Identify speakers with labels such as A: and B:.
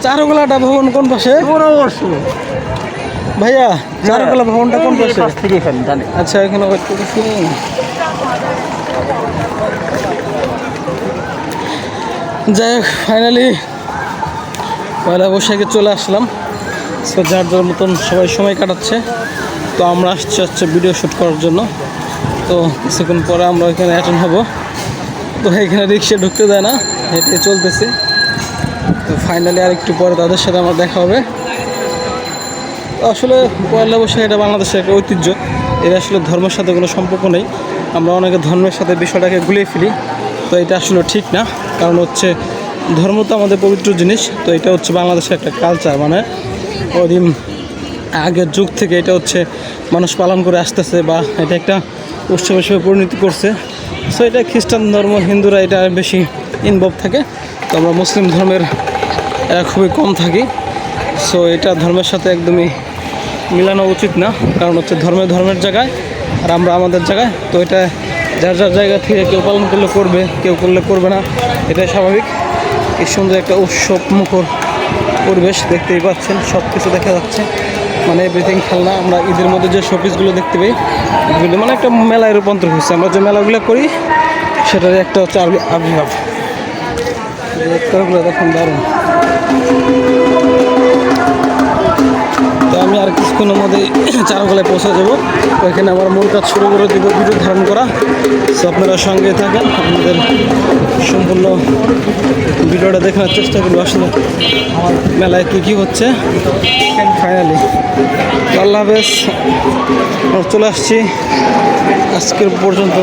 A: চারুকলাটা ভবন কোন পাশে? ভাইয়া চারুকলা ভবনটা কোন পাশে? আচ্ছা এখানে ওয়েট করতেছি। যাই হোক ফাইনালি পয়লা বৈশাখে চলে আসলাম। সো যার যার মতন সবাই সময় কাটাচ্ছে। তো আমরা আসছি হচ্ছে ভিডিও শ্যুট করার জন্য। তো কিছুক্ষণ পরে আমরা ওইখানে অ্যাটেন্ড হব। তো এখানে রিক্সা ঢুকতে দেয় না, হেঁটে চলতেছি। তো ফাইনালি আর একটু পরে তাদের সাথে আমার দেখা হবে। আসলে পয়লা বৈশাখ এটা বাংলাদেশের একটা ঐতিহ্য। এটা আসলে ধর্মের সাথে কোনো সম্পর্ক নেই। আমরা অনেকে ধর্মের সাথে বিষয়টাকে গুলিয়ে ফেলি। তো এটা আসলে ঠিক না, কারণ হচ্ছে ধর্ম তো আমাদের পবিত্র জিনিস। তো এটা হচ্ছে বাংলাদেশের একটা কালচার, মানে ওদিন আগের যুগ থেকে এটা হচ্ছে মানুষ পালন করে আসতেছে, বা এটা একটা উৎসব হিসেবে পরিণতি করছে। সো এটা খ্রিস্টান ধর্ম, হিন্দুরা এটা বেশি ইনভলভ থাকে। তো আমরা মুসলিম ধর্মের খুবই কম থাকি। সো এটা ধর্মের সাথে একদমই মিলানো উচিত না, কারণ হচ্ছে ধর্মের জায়গায় আর আমরা আমাদের জায়গায়। তো এটা যার যার জায়গা থেকে কেউ পালন করলে করবে, কেউ করলে করবে না, এটাই স্বাভাবিক। এই সুন্দর একটা উৎসব মুখর পরিবেশ দেখতেই পাচ্ছেন, সব কিছু দেখা যাচ্ছে, মানে এভরিথিং খেলনা। আমরা ঈদের মধ্যে যে শোপিসগুলো দেখতে পাই, এগুলো মানে একটা মেলায় রূপান্তর হচ্ছে। আমরা যে মেলাগুলো করি সেটার একটা হচ্ছে আবির্ভাব। দেখুন দারুণ। তো আমি আর কিছুক্ষণের মধ্যেই চারুকলায় পৌঁছে যাবো। ওইখানে আমার মূল কাজ শুরু করে দেবো, ভিডিও ধারণ করা। সো আপনারা সঙ্গে থাকেন, আপনাদের সম্পূর্ণ ভিডিওটা দেখানোর চেষ্টা করবো আসলে আমার মেলায় কী হচ্ছে। ফাইনালি আল্লাহ হাফেজ, চলে আসছি আজকের পর্যন্ত।